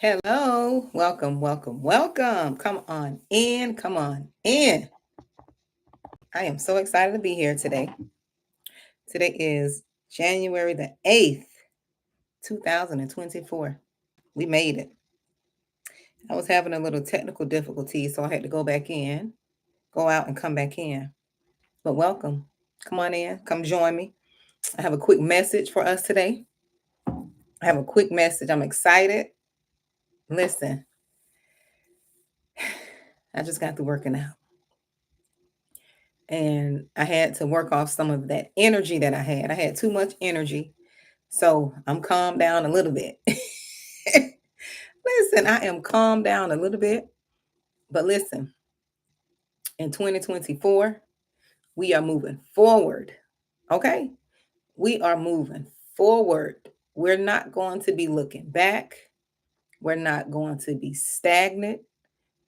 Hello, welcome, welcome, welcome. Come on in, come on in. I am so excited to be here today. Today is January the 8th, 2024. We made it. I was having a little technical difficulty, so I had to go out and come back in. But welcome. Come on in, come join me. I have a quick message for us today. I have a quick message. I'm excited. Listen, I just got through working out. And I had to work off some of that energy that I had. I had too much energy. So I'm calmed down a little bit. Listen, I am calmed down a little bit. But listen, in 2024, we are moving forward. Okay? We are moving forward. We're not going to be looking back. We're not going to be stagnant.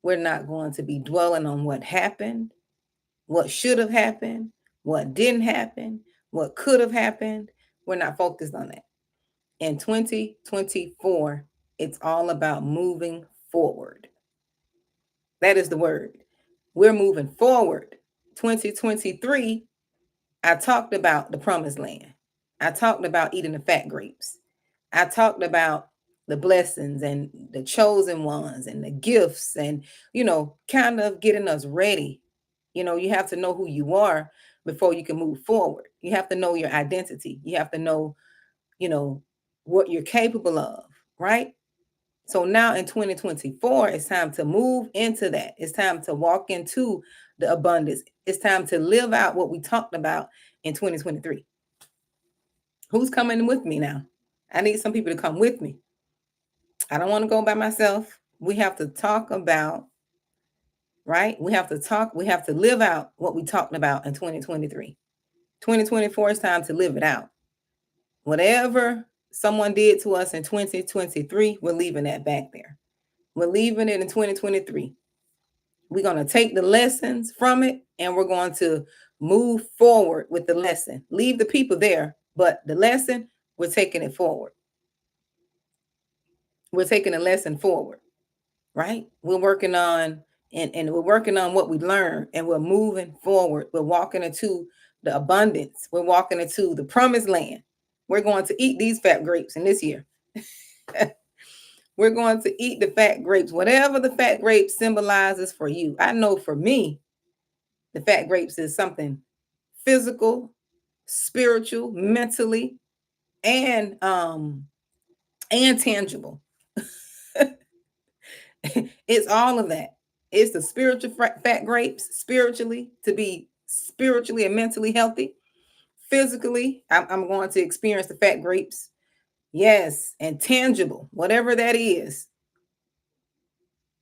We're not going to be dwelling on what happened, what should have happened, what didn't happen, what could have happened. We're not focused on that. In 2024, it's all about moving forward. That is the word. We're moving forward. 2023, I talked about the promised land. I talked about eating the fat grapes. I talked about the blessings and the chosen ones and the gifts and, kind of getting us ready. You have to know who you are before you can move forward. You have to know your identity. You have to know, what you're capable of, right? So now in 2024, it's time to move into that. It's time to walk into the abundance. It's time to live out what we talked about in 2023. Who's coming with me now? I need some people to come with me. I don't want to go by myself. We have to talk about, right? We have to live out what we talked about in 2023. 2024 is time to live it out. Whatever someone did to us in 2023, we're leaving that back there. We're leaving it in 2023. We're going to take the lessons from it and we're going to move forward with the lesson. Leave the people there, but the lesson, we're taking it forward. We're taking a lesson forward, right? We're working on and we're working on what we learned and we're moving forward. We're walking into the abundance. We're walking into the promised land. We're going to eat these fat grapes in this year. We're going to eat the fat grapes, whatever the fat grapes symbolizes for you. I know for me, the fat grapes is something physical, spiritual, mentally, and tangible. It's all of that. It's the spiritual fat grapes, spiritually, to be spiritually and mentally healthy. Physically, I'm going to experience the fat grapes. Yes, and tangible, whatever that is.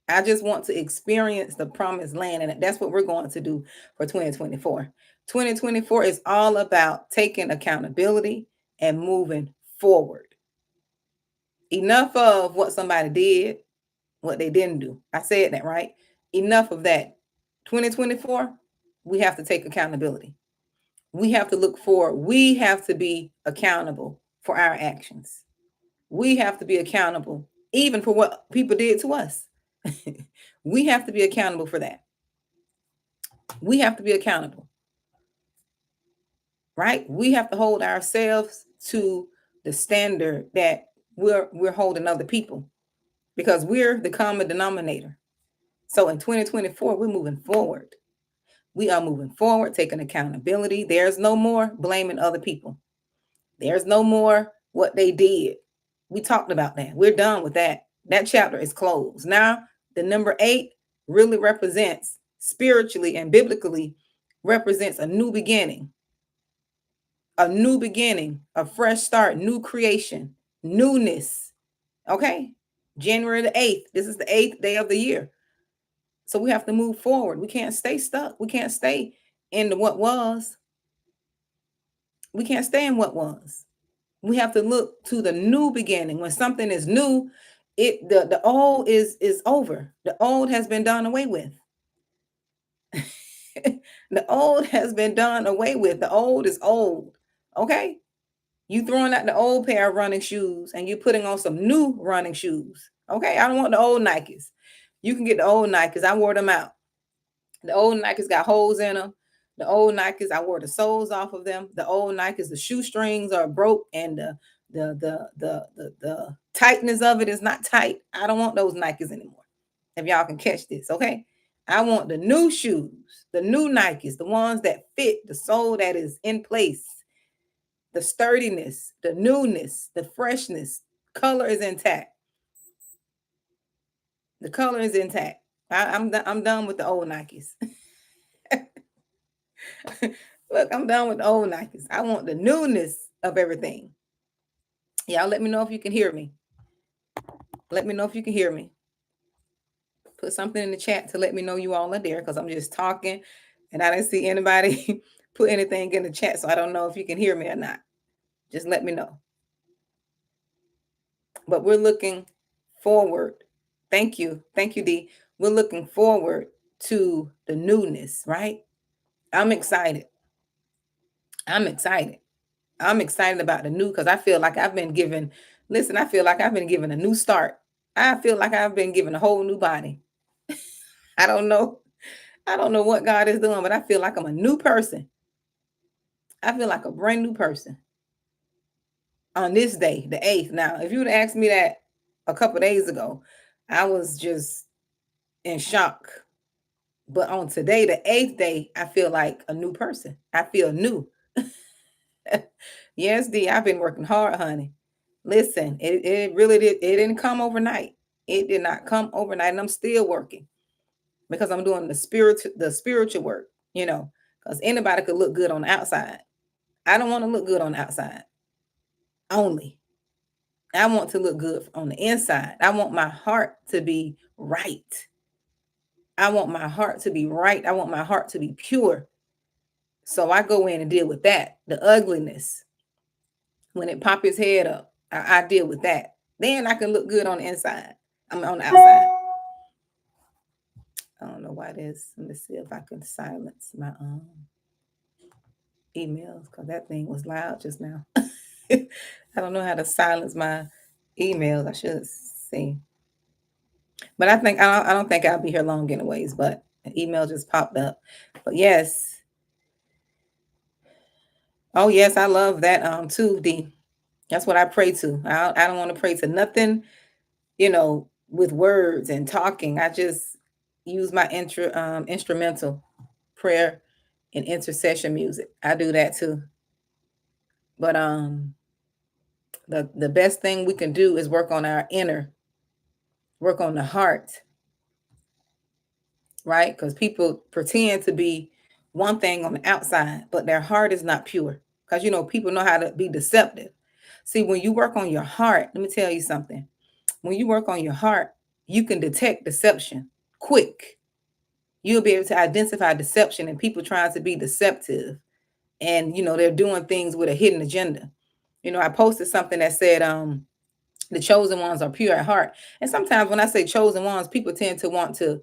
I just want to experience the promised land, and that's what we're going to do for 2024. 2024 is all about taking accountability and moving forward. Enough of what somebody did, what they didn't do. I said that, right? Enough of that. 2024, we have to take accountability. We have to look forward. We have to be accountable for our actions. We have to be accountable even for what people did to us. We have to be accountable for that. We have to be accountable, right? We have to hold ourselves to the standard that we're holding other people, because we're the common denominator. So in 2024, we're moving forward. We are moving forward, taking accountability. There's no more blaming other people. There's no more what they did. We talked about that. We're done with that. That chapter is closed. Now, the number 8 really represents, spiritually and biblically, represents a new beginning. A new beginning, a fresh start, new creation, newness. Okay? January the 8th. This is the 8th day of the year. So we have to move forward. We can't stay stuck. We can't stay in what was. We can't stay in what was. We have to look to the new beginning. When something is new, the old is over. The old has been done away with. The old has been done away with. The old is old. Okay? You throwing out the old pair of running shoes and you putting on some new running shoes. Okay, I don't want the old Nikes. You can get the old Nikes. I wore them out. The old Nikes got holes in them. The old Nikes, I wore the soles off of them. The old Nikes, the shoestrings are broke and the tightness of it is not tight. I don't want those Nikes anymore. If y'all can catch this, okay? I want the new shoes, the new Nikes, the ones that fit, the sole that is in place, the sturdiness, the newness, the freshness. Color is intact. The color is intact. I'm done with the old Nikes. Look, I'm done with the old Nikes. I want the newness of everything. Y'all let me know if you can hear me. Let me know if you can hear me. Put something in the chat to let me know you all are there because I'm just talking and I didn't see anybody put anything in the chat. So I don't know if you can hear me or not. Just let me know. But we're looking forward. Thank you. Thank you, D. We're looking forward to the newness, right? I'm excited. I'm excited. I'm excited about the new because I feel like I've been given, listen, I feel like I've been given a new start. I feel like I've been given a whole new body. I don't know. I don't know what God is doing, but I feel like I'm a new person. I feel like a brand new person on this day, the 8th. Now, if you would ask me that a couple days ago, I was just in shock. But on today, the 8th day, I feel like a new person. I feel new. Yes, D, I've been working hard, honey. Listen, it really did. It didn't come overnight. It did not come overnight, and I'm still working because I'm doing the spiritual work, because anybody could look good on the outside. I don't want to look good on the outside only. I want to look good on the inside. I want my heart to be right. I want my heart to be right. I want my heart to be pure. So I go in and deal with that, the ugliness. When it pop his head up, I deal with that. Then I can look good on the inside. I'm on the outside. I don't know why it is. Let me see if I can silence my emails because that thing was loud just now. I don't know how to silence my emails. I should see. But I don't think I'll be here long anyways, but an email just popped up. But yes. Oh yes, I love that too, D. That's what I pray to. I don't want to pray to nothing, with words and talking. I just use my instrumental prayer and intercession music. I do that too. But the best thing we can do is work on our inner, work on the heart, right? Because people pretend to be one thing on the outside, but their heart is not pure. Because people know how to be deceptive. See, when you work on your heart, let me tell you something. When you work on your heart, you can detect deception quick. You'll be able to identify deception and people trying to be deceptive. And they're doing things with a hidden agenda. I posted something that said, the chosen ones are pure at heart. And sometimes when I say chosen ones, people tend to want to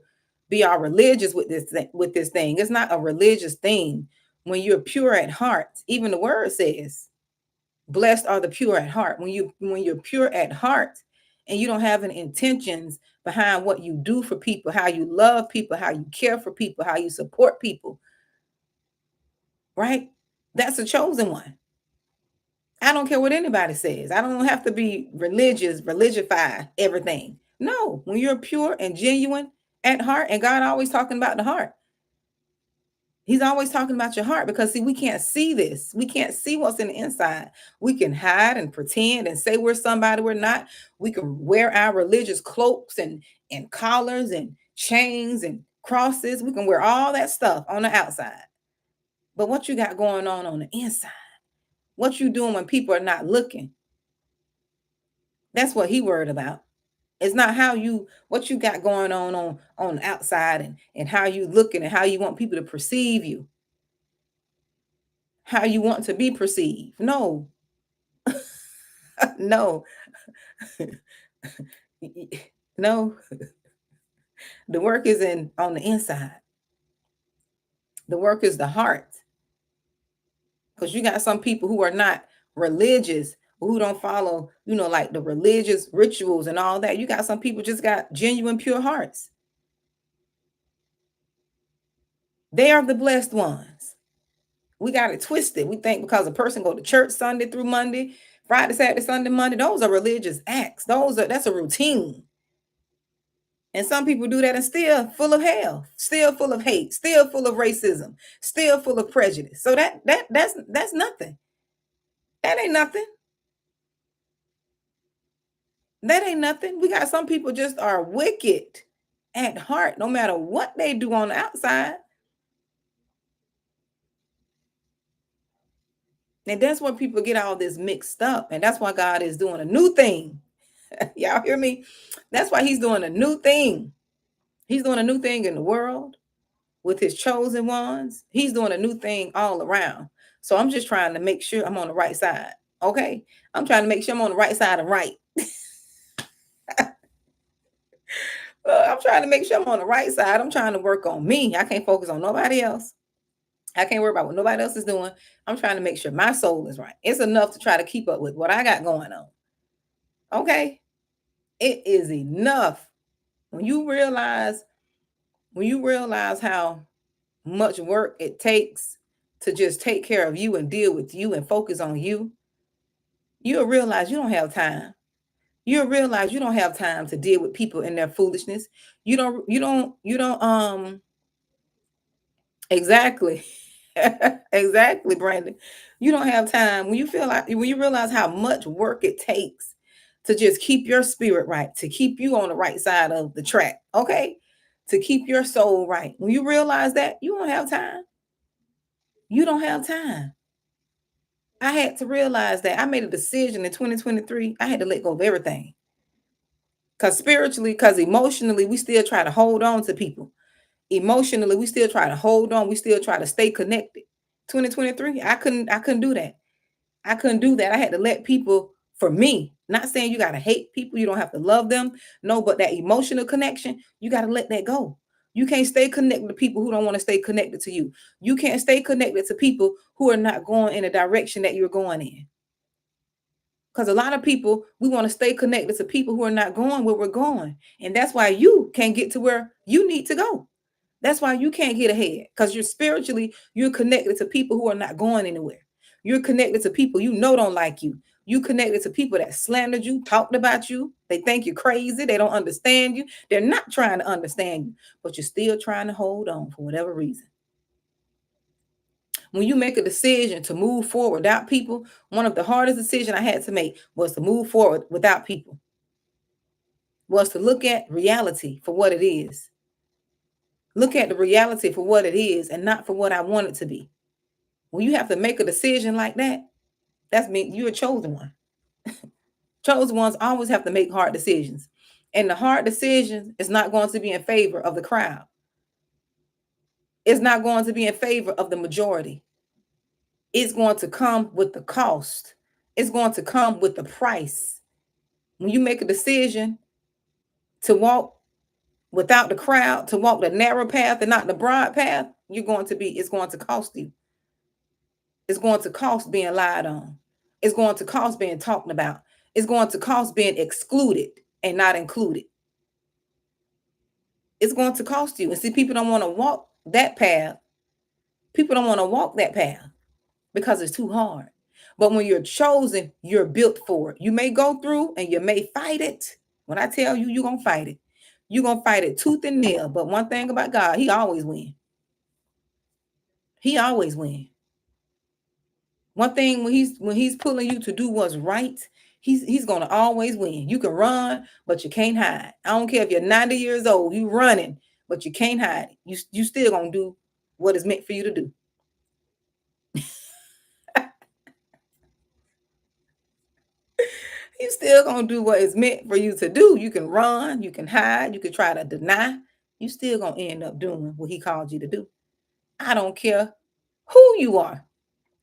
be all religious with this thing. It's not a religious thing. When you're pure at heart, even the word says, blessed are the pure at heart. When you're pure at heart and you don't have any intentions behind what you do for people, how you love people, how you care for people, how you support people, right? That's a chosen one. I don't care what anybody says. I don't have to be religify everything. No, when you're pure and genuine at heart, and God always talking about the heart. He's always talking about your heart because see, we can't see this. We can't see what's in the inside. We can hide and pretend and say we're somebody we're not. We can wear our religious cloaks and collars and chains and crosses. We can wear all that stuff on the outside. But what you got going on the inside? What you doing when people are not looking? That's what he worried about. It's not what you got going on the outside and how you looking and how you want people to perceive you. How you want to be perceived. No. No. No. The work is on the inside. The work is the heart. Because you got some people who are not religious, who don't follow, like the religious rituals and all that. You got some people just got genuine, pure hearts. They are the blessed ones. We got it twisted. We think because a person go to church Sunday through Monday, Friday, Saturday, Sunday, Monday, those are religious acts. That's a routine. And some people do that and still full of hell, still full of hate, still full of racism, still full of prejudice. So that's nothing. That ain't nothing. That ain't nothing. We got some people just are wicked at heart, no matter what they do on the outside. And that's where people get all this mixed up. And that's why God is doing a new thing. Y'all hear me? That's why he's doing a new thing. He's doing a new thing in the world with his chosen ones. He's doing a new thing all around. So I'm just trying to make sure I'm on the right side. Okay. I'm trying to make sure I'm on the right side of right. I'm trying to make sure I'm on the right side. I'm trying to work on me. I can't focus on nobody else. I can't worry about what nobody else is doing. I'm trying to make sure my soul is right. It's enough to try to keep up with what I got going on. Okay. It is enough. When you realize how much work it takes to just take care of you and deal with you and focus on you, you'll realize you don't have time. You'll realize you don't have time to deal with people and their foolishness. You don't exactly. Exactly, Brandon. You don't have time when you realize how much work it takes to just keep your spirit right, to keep you on the right side of the track, okay? To keep your soul right. When you realize that, you don't have time. You don't have time. I had to realize that. I made a decision in 2023. I had to let go of everything. Because spiritually, because emotionally, we still try to hold on to people. Emotionally, we still try to hold on. We still try to stay connected. 2023, I couldn't do that. I couldn't do that. I had to let people, for me, not saying you got to hate people, you don't have to love them. No, but that emotional connection, you got to let that go. You can't stay connected to people who don't want to stay connected to you. You can't stay connected to people who are not going in the direction that you're going in. Because a lot of people, we want to stay connected to people who are not going where we're going. And that's why you can't get to where you need to go. That's why you can't get ahead. Because you're connected to people who are not going anywhere. You're connected to people you know don't like you. You connected to people that slandered you, talked about you. They think you're crazy. They don't understand you. They're not trying to understand you, but you're still trying to hold on for whatever reason. When you make a decision to move forward without people, one of the hardest decisions I had to make was to move forward without people, was to look at reality for what it is. Look at the reality for what it is and not for what I want it to be. When you have to make a decision like that, that's mean you're a chosen one. Chosen ones always have to make hard decisions. And the hard decision is not going to be in favor of the crowd. It's not going to be in favor of the majority. It's going to come with the cost. It's going to come with the price. When you make a decision to walk without the crowd, to walk the narrow path and not the broad path, it's going to cost you. It's going to cost being lied on. It's going to cost being talked about. It's going to cost being excluded and not included. It's going to cost you. And see, people don't want to walk that path. People don't want to walk that path because it's too hard. But when you're chosen, you're built for it. You may go through and you may fight it. When I tell you, you're going to fight it. You're going to fight it tooth and nail. But one thing about God, he always wins. He always wins. One thing when he's pulling you to do what's right, he's gonna always win. You can run, but you can't hide. I don't care if you're 90 years old, you running, but you can't hide. You still gonna do what is meant for you to do. You still gonna do what is meant for you to do. You can run, you can hide, you can try to deny. You still gonna end up doing what he called you to do. I don't care who you are.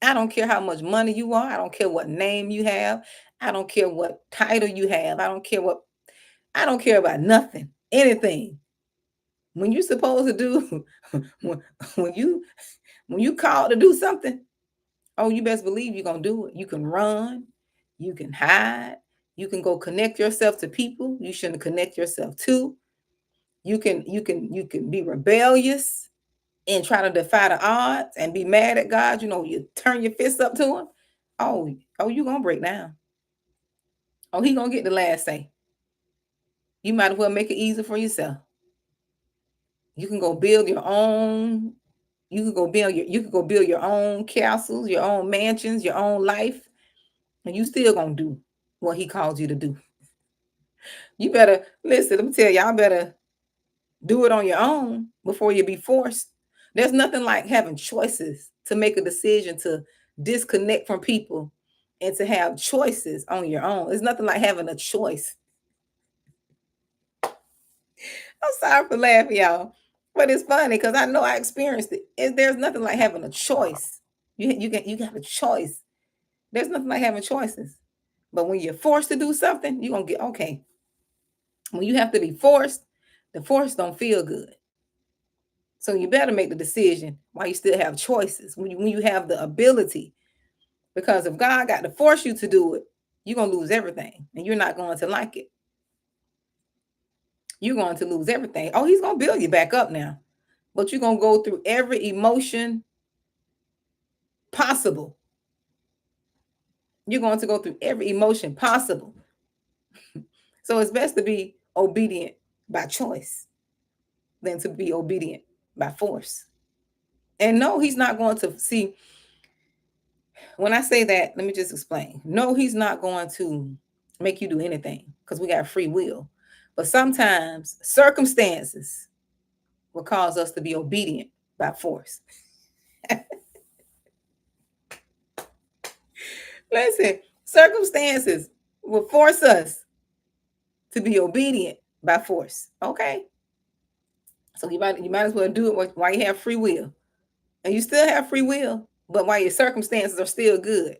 I don't care how much money you are. I don't care what name you have. I don't care what title you have. I don't care about nothing, anything. When you're supposed to do, when, when you when you called to do something, Oh, you best believe you're going to do it. You can run, you can hide, you can go connect yourself to people you shouldn't connect yourself to. You can be rebellious and try to defy the odds and be mad at God. You turn your fists up to him. Oh, you gonna break down. Oh, he gonna get the last say. You might as well make it easy for yourself. You can go build your own. You can go build your own castles, your own mansions, your own life, and you still gonna do what he calls you to do. You better listen. Let me tell y'all better do it on your own before you be forced. There's nothing like having choices to make a decision to disconnect from people and to have choices on your own. It's nothing like having a choice. I'm sorry for laughing, y'all, but it's funny because I know I experienced it. There's nothing like having a choice. You got a choice. There's nothing like having choices. But when you're forced to do something, you're gonna get okay. When you have to be forced, the force don't feel good. So you better make the decision while you still have choices, when you have the ability. Because if God got to force you to do it, you're going to lose everything and you're not going to like it. You're going to lose everything. Oh, he's going to build you back up now. But you're going to go through every emotion possible. You're going to go through every emotion possible. So it's best to be obedient by choice than to be obedient by force. And no, he's not going to see. When I say that, let me just explain. No, he's not going to make you do anything because we got free will. But sometimes circumstances will cause us to be obedient by force. Listen, circumstances will force us to be obedient by force. Okay? So you might as well do it while you have free will. And you still have free will, but while your circumstances are still good.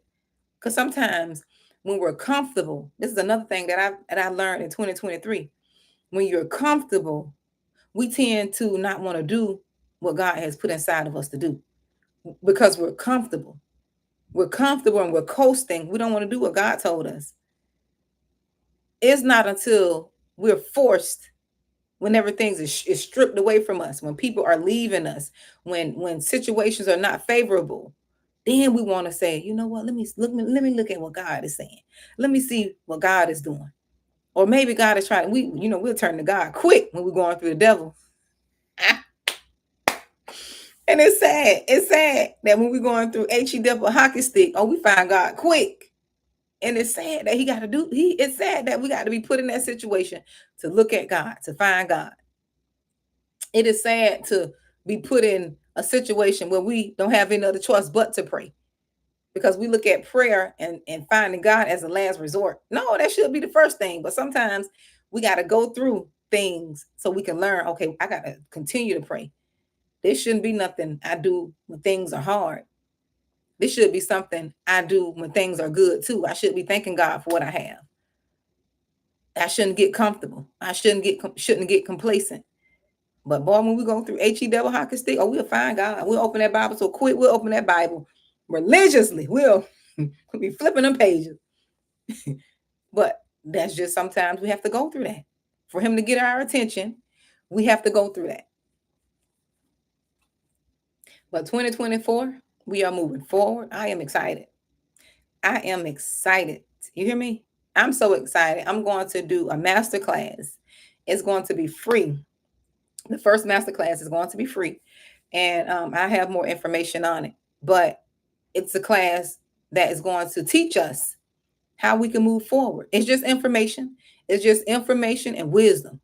Because sometimes when we're comfortable, this is another thing that I learned in 2023. When you're comfortable, we tend to not want to do what God has put inside of us to do because we're comfortable. We're comfortable and we're coasting. We don't want to do what God told us. It's not until we're forced, when everything is stripped away from us, when people are leaving us, when situations are not favorable, then we want to say, you know what? Let me look at what God is saying. Let me see what God is doing. Or maybe God is trying. We'll turn to God quick when we're going through the devil. And it's sad. It's sad that when we're going through HE devil hockey stick, we find God quick. And it's sad that it's sad that we got to be put in that situation to look at God, to find God. It is sad to be put in a situation where we don't have any other choice but to pray. Because we look at prayer and finding God as a last resort. No, that should be the first thing. But sometimes we got to go through things so we can learn, okay, I got to continue to pray. This shouldn't be nothing I do when things are hard. This should be something I do when things are good too. I should be thanking God for what I have. I shouldn't get comfortable. I shouldn't get complacent. But boy, when we go through HE devil hockey stick, we'll find God. We'll open that Bible so quick. We'll open that Bible religiously. We'll be flipping them pages. But that's just sometimes we have to go through that. For him to get our attention, we have to go through that. But 2024, we are moving forward. I am excited. I am excited. You hear me? I'm so excited. I'm going to do a master class. It's going to be free. The first master class is going to be free. And I have more information on it. But it's a class that is going to teach us how we can move forward. It's just information. It's just information and wisdom.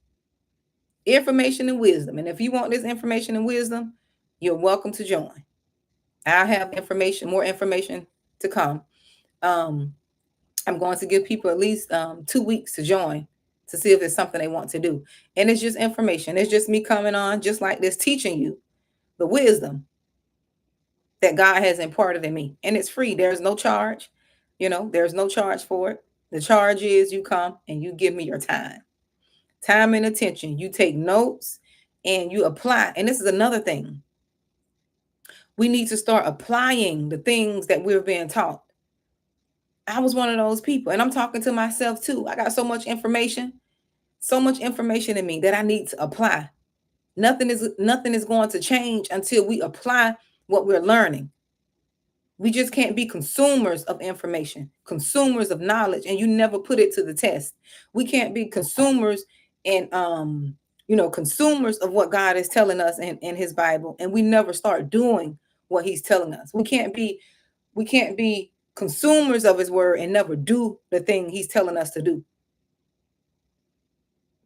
Information and wisdom. And if you want this information and wisdom, you're welcome to join. I have more information to come. I'm going to give people at least 2 weeks to join to see if it's something they want to do. And it's just information. It's just me coming on just like this, teaching you the wisdom that God has imparted in me. And it's free. There's no charge. There's no charge for it. The charge is you come and you give me your time and attention. You take notes and you apply. And this is another thing. We need to start applying the things that we're being taught. I was one of those people, and I'm talking to myself too. I got so much information in me that I need to apply. Nothing is going to change until we apply what we're learning. We just can't be consumers of information, consumers of knowledge, and you never put it to the test. We can't be consumers and consumers of what God is telling us in his Bible, and we never start doing what he's telling us. We can't be consumers of his word and never do the thing he's telling us to do.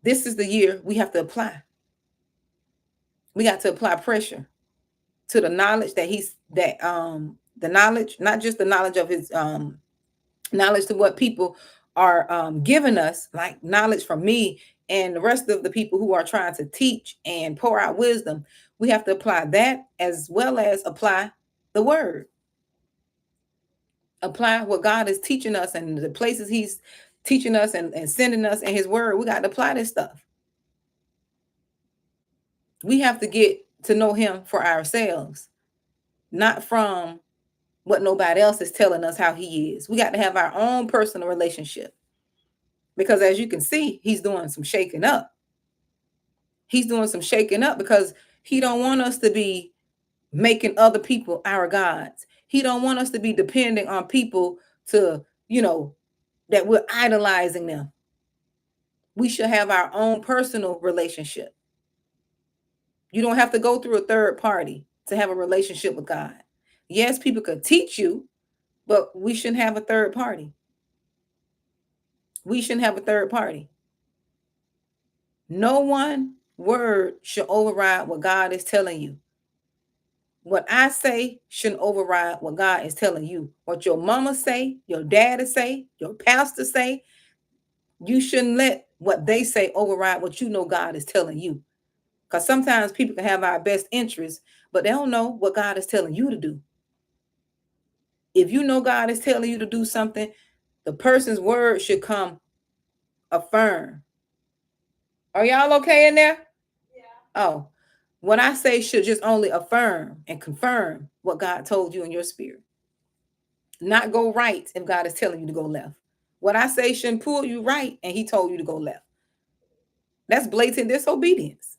This is the year we have to apply. We got to apply pressure to the knowledge the knowledge, not just the knowledge of his knowledge to what people are giving us, like knowledge from me and the rest of the people who are trying to teach and pour out wisdom. We have to apply that as well as apply the word. Apply what God is teaching us and the places he's teaching us and sending us in his word. We got to apply this stuff. We have to get to know him for ourselves, not from what nobody else is telling us how he is. We got to have our own personal relationship, because as you can see, he's doing some shaking up. He's doing some shaking up because he don't want us to be making other people our gods. He don't want us to be depending on people to, that we're idolizing them. We should have our own personal relationship. You don't have to go through a third party to have a relationship with God. Yes, people could teach you, but we shouldn't have a third party. We shouldn't have a third party. No one word should override what God is telling you. What I say shouldn't override what God is telling you. What your mama say, your daddy say, your pastor say, you shouldn't let what they say override what you know God is telling you. Because sometimes people can have our best interests, but they don't know what God is telling you to do. If you know God is telling you to do something, the person's word should come affirm. Are y'all okay in there? Yeah. Oh, what I say should just only affirm and confirm what God told you in your spirit. Not go right if God is telling you to go left. What I say shouldn't pull you right and he told you to go left. That's blatant disobedience.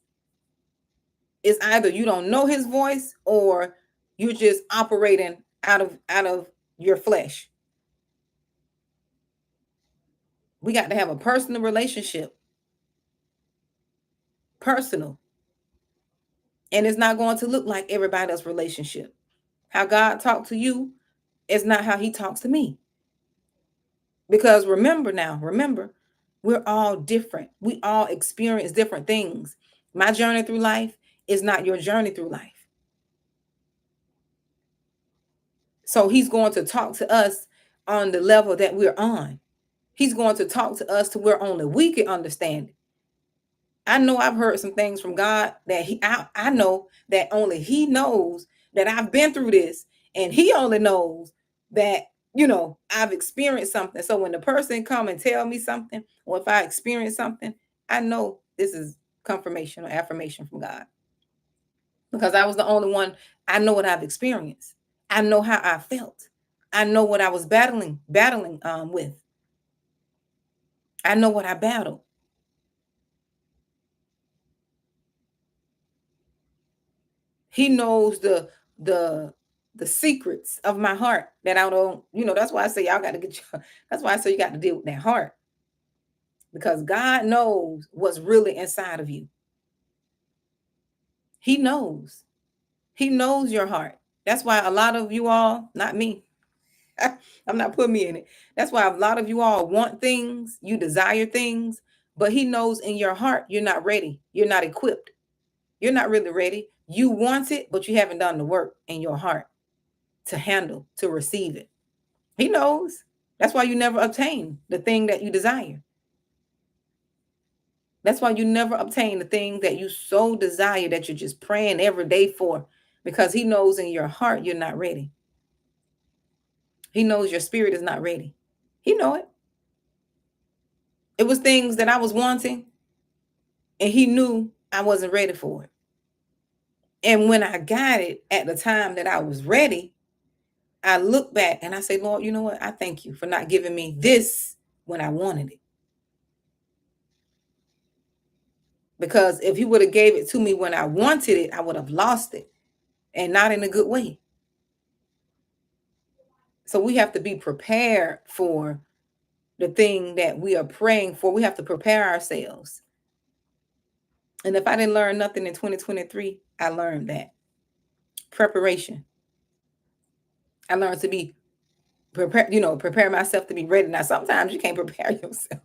It's either you don't know his voice or you're just operating out of your flesh. We got to have a personal relationship. Personal. And it's not going to look like everybody else's relationship. How God talks to you is not how he talks to me. Because remember, we're all different. We all experience different things. My journey through life is not your journey through life. So he's going to talk to us on the level that we're on. He's going to talk to us to where only we can understand it. I know I've heard some things from God that I know that only he knows that I've been through this, and he only knows that, I've experienced something. So when the person come and tell me something, or if I experience something, I know this is confirmation or affirmation from God, because I was the only one. I know what I've experienced. I know how I felt. I know what I was battling with. I know what I battled. He knows the secrets of my heart that I don't, that's why I say y'all got to that's why I say you got to deal with that heart, because God knows what's really inside of you. He knows your heart. That's why a lot of you all, not me, I'm not putting me in it. That's why a lot of you all want things, you desire things, but he knows in your heart you're not ready. You're not equipped. You're not really ready. You want it, but you haven't done the work in your heart to handle, to receive it. He knows. That's why you never obtain the thing that you desire. That's why you never obtain the thing that you so desire that you're just praying every day for, because he knows in your heart you're not ready. He knows your spirit is not ready. He know it. It was things that I was wanting, and he knew I wasn't ready for it. And when I got it at the time that I was ready, I look back and I say, Lord, you know what? I thank you for not giving me this when I wanted it. Because if he would have gave it to me when I wanted it, I would have lost it, and not in a good way. So we have to be prepared for the thing that we are praying for. We have to prepare ourselves. And if I didn't learn nothing in 2023, I learned that preparation. I learned to be prepared, prepare myself to be ready. Now, sometimes you can't prepare yourself.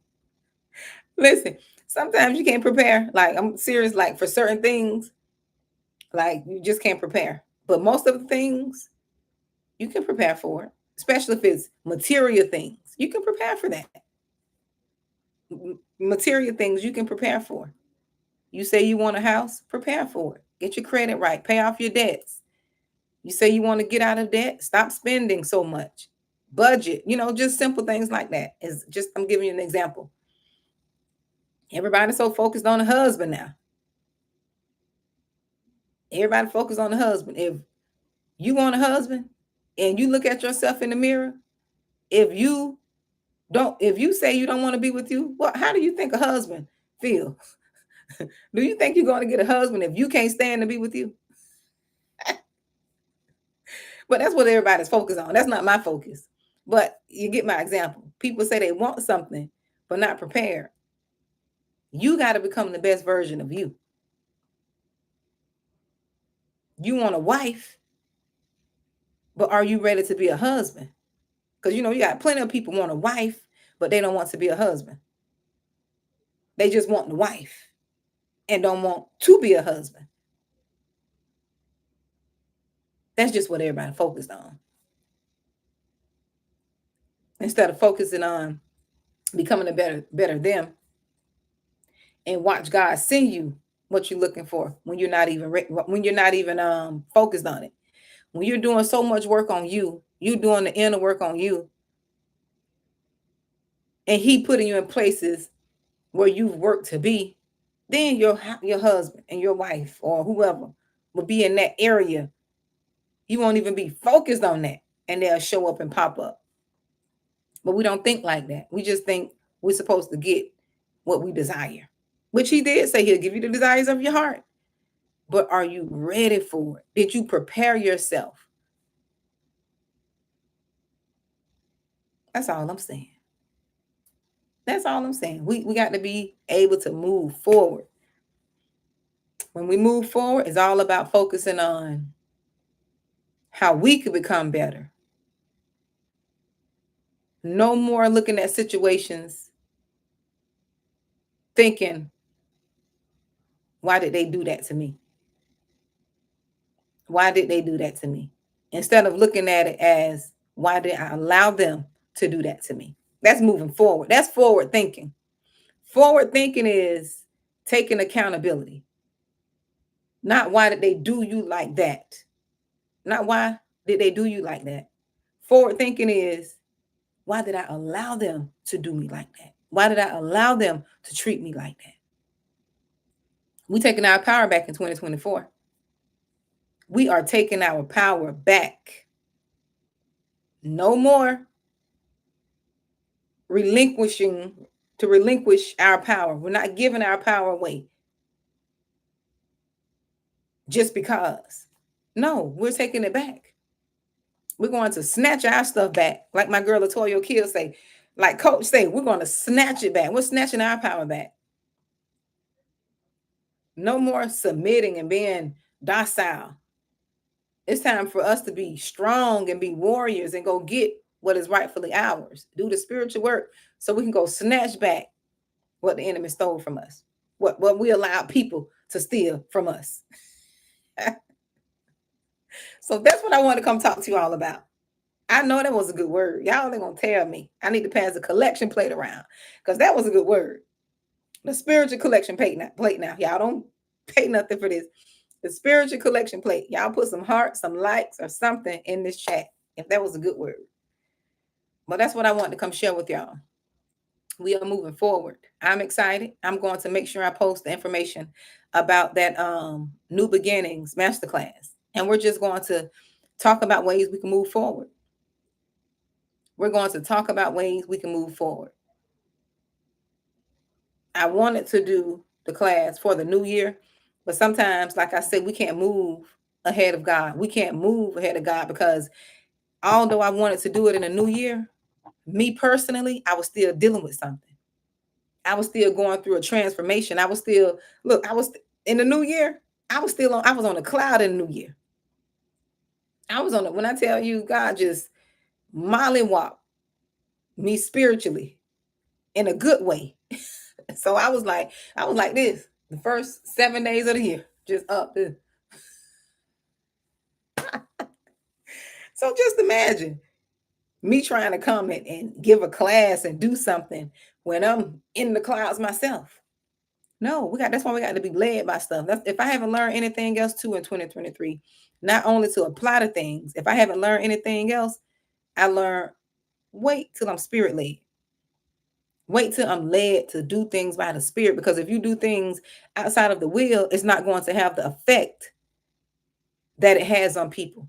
Listen, sometimes you can't prepare. Like, I'm serious, like for certain things, like you just can't prepare. But most of the things you can prepare for, especially if it's material things. You can prepare for that. Material things you can prepare for. You say you want a house, prepare for it. Get your credit right, pay off your debts. You say you want to get out of debt, stop spending so much. Budget, just simple things like that. Is just I'm giving you an example. Everybody's so focused on the husband now. Everybody focused on the husband. If you want a husband and you look at yourself in the mirror, if you say you don't want to be with you, how do you think a husband feel? Do you think you're going to get a husband if you can't stand to be with you? But that's what everybody's focused on. That's not my focus. But you get my example. People say they want something, but not prepared. You got to become the best version of you. You want a wife, but are you ready to be a husband? Because, you got plenty of people want a wife, but they don't want to be a husband. They just want the wife and don't want to be a husband. That's just what everybody focused on. Instead of focusing on becoming a better them, and watch God send you what you're looking for when you're not even focused on it. When you're doing so much work on you, you doing the inner work on you, and he putting you in places where you've worked to be, then your husband and your wife or whoever will be in that area. You won't even be focused on that, and they'll show up and pop up. But we don't think like that. We just think we're supposed to get what we desire, which he did say he'll give you the desires of your heart. But are you ready for it? Did you prepare yourself? That's all I'm saying. That's all I'm saying. We got to be able to move forward. When we move forward, it's all about focusing on how we could become better. No more looking at situations thinking, why did they do that to me? Why did they do that to me? Instead of looking at it as, why did I allow them to do that to me? That's moving forward. That's forward thinking. Forward thinking is taking accountability. Not why did they do you like that? Not why did they do you like that? Forward thinking is, why did I allow them to do me like that? Why did I allow them to treat me like that? We taking our power back in 2024. We are taking our power back. No more relinquish our power. We're not giving our power away just because. No, we're taking it back. We're going to snatch our stuff back. Like my girl Latoya Kill say, like Coach say, we're going to snatch it back. We're snatching our power back. No more submitting and being docile. It's time for us to be strong and be warriors and go get what is rightfully ours. Do the spiritual work so we can go snatch back what the enemy stole from us. What we allowed people to steal from us. So that's what I want to come talk to you all about. I know that was a good word. Y'all ain't gonna tell me. I need to pass the collection plate around because that was a good word. The spiritual collection plate now. Y'all don't pay nothing for this. The spiritual collection plate. Y'all put some hearts, some likes, or something in this chat if that was a good word. But that's what I want to come share with y'all. We are moving forward. I'm excited. I'm going to make sure I post the information about that New Beginnings Masterclass. And we're just going to talk about ways we can move forward. We're going to talk about ways we can move forward. I wanted to do the class for the new year, but sometimes, like I said, we can't move ahead of God. We can't move ahead of God because although I wanted to do it in the new year, me personally, I was still dealing with something. I was still going through a transformation. I was still, look, I was in the new year, I was on a cloud in the new year. I was on it. When I tell you, God just mollywop me spiritually in a good way. So I was like this the first 7 days of the year, just up this. So just imagine me trying to come and give a class and do something when I'm in the clouds myself. No, that's why we got to be led by stuff. That's, if I haven't learned anything else too in 2023, not only to apply to things, if I haven't learned anything else, I learned wait till I'm spirit led. Wait till I'm led to do things by the spirit, because if you do things outside of the will, it's not going to have the effect that it has on people.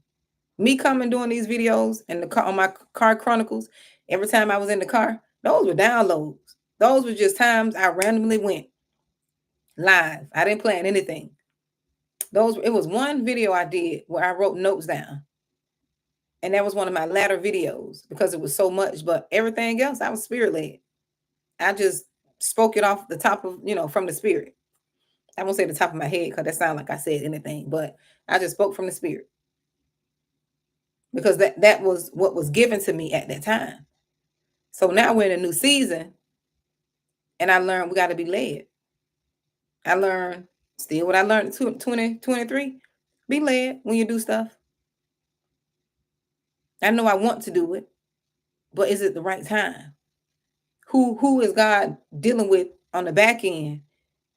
Me coming doing these videos and the car on my car chronicles, every time I was in the car, those were downloads. Those were just times I randomly went live. I didn't plan anything. It was one video I did where I wrote notes down. And that was one of my latter videos because it was so much. But everything else, I was spirit led. I just spoke it off the top of, from the spirit. I won't say the top of my head because that sounds like I said anything, but I just spoke from the spirit. Because that was what was given to me at that time. So now we're in a new season, and I learned we got to be led. I learned still what I learned in 2023. Be led when you do stuff. I know I want to do it, but is it the right time? Who is God dealing with on the back end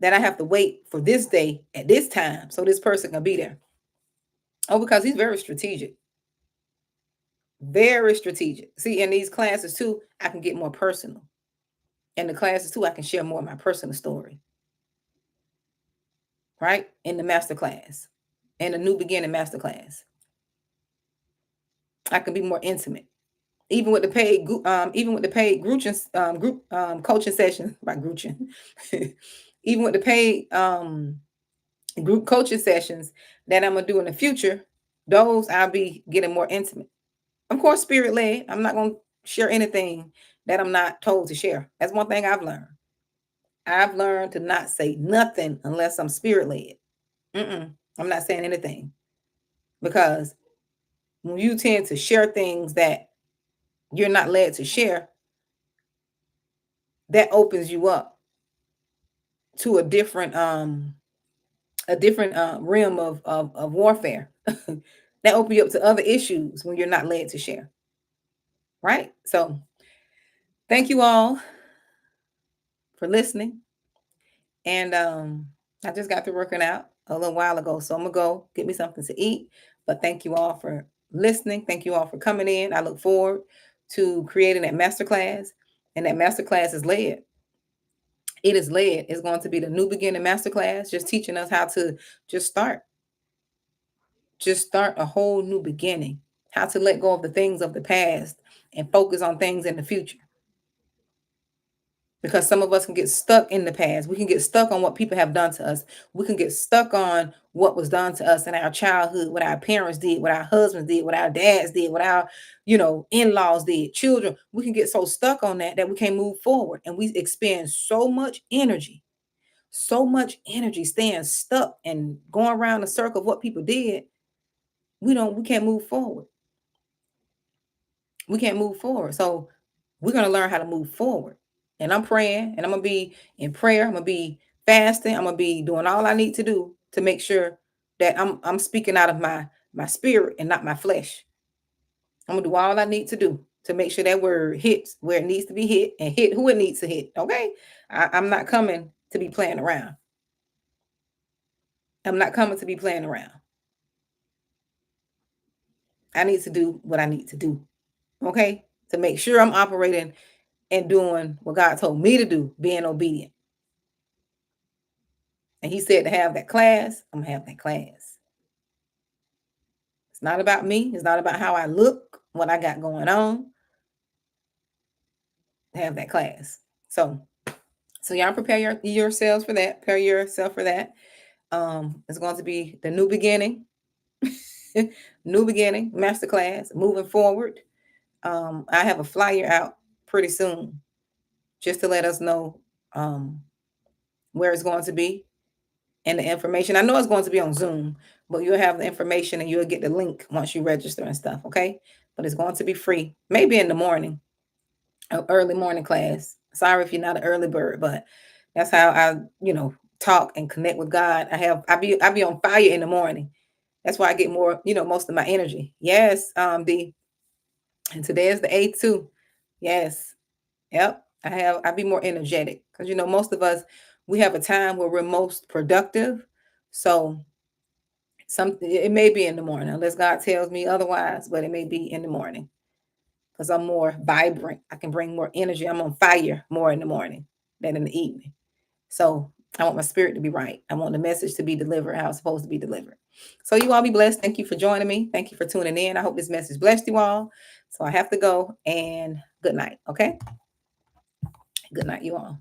that I have to wait for this day at this time so this person can be there? Oh, because he's very strategic. Very strategic. See, in these classes too, I can get more personal. In the classes too, I can share more of my personal story. Right? In the master class. In the New Beginning Masterclass. I can be more intimate. Even with the paid group coaching sessions by Gruchin. Even with the paid group coaching sessions that I'm gonna do in the future, those I'll be getting more intimate. Of course, spirit led. I'm not gonna share anything that I'm not told to share. That's one thing I've learned. I've learned to not say nothing unless I'm spirit led. I'm not saying anything, because when you tend to share things that you're not led to share, that opens you up to a different realm of warfare. That opens you up to other issues when you're not led to share. Right? So thank you all for listening. And I just got through working out a little while ago, so I'm gonna go get me something to eat. But thank you all for listening. Thank you all for coming in. I look forward to creating that masterclass, and that masterclass is led. It is led. It's going to be the New Beginning Masterclass, just teaching us how to just start a whole new beginning, how to let go of the things of the past and focus on things in the future. Because some of us can get stuck in the past. We can get stuck on what people have done to us. We can get stuck on what was done to us in our childhood, what our parents did, what our husbands did, what our dads did, what our, in-laws did, children. We can get so stuck on that we can't move forward. And we expend so much energy staying stuck and going around the circle of what people did. We can't move forward. We can't move forward. So we're going to learn how to move forward. And I'm praying, and I'm going to be in prayer. I'm going to be fasting. I'm going to be doing all I need to do to make sure that I'm speaking out of my spirit and not my flesh. I'm going to do all I need to do to make sure that word hits where it needs to be hit and hit who it needs to hit. Okay? I'm not coming to be playing around. I'm not coming to be playing around. I need to do what I need to do. Okay? To make sure I'm operating and doing what God told me to do, being obedient. And he said to have that class, I'm gonna have that class. It's not about me. It's not about how I look, what I got going on. Have that class. So y'all prepare yourselves for that. Prepare yourself for that. It's going to be the new beginning, new beginning masterclass. Moving forward. I have a flyer out pretty soon, just to let us know where it's going to be and the information. I know it's going to be on Zoom, but you'll have the information and you'll get the link once you register and stuff. Okay, but it's going to be free. Maybe in the morning, an early morning class. Sorry if you're not an early bird, but that's how I, talk and connect with God. I be on fire in the morning. That's why I get more, most of my energy. Yes, and today is the 8th too. Yes. Yep. I be more energetic because most of us, we have a time where we're most productive. So it may be in the morning unless God tells me otherwise, but it may be in the morning because I'm more vibrant. I can bring more energy. I'm on fire more in the morning than in the evening. So I want my spirit to be right. I want the message to be delivered how it's supposed to be delivered. So you all be blessed. Thank you for joining me. Thank you for tuning in. I hope this message blessed you all. So I have to go, and good night. Okay. Good night, you all.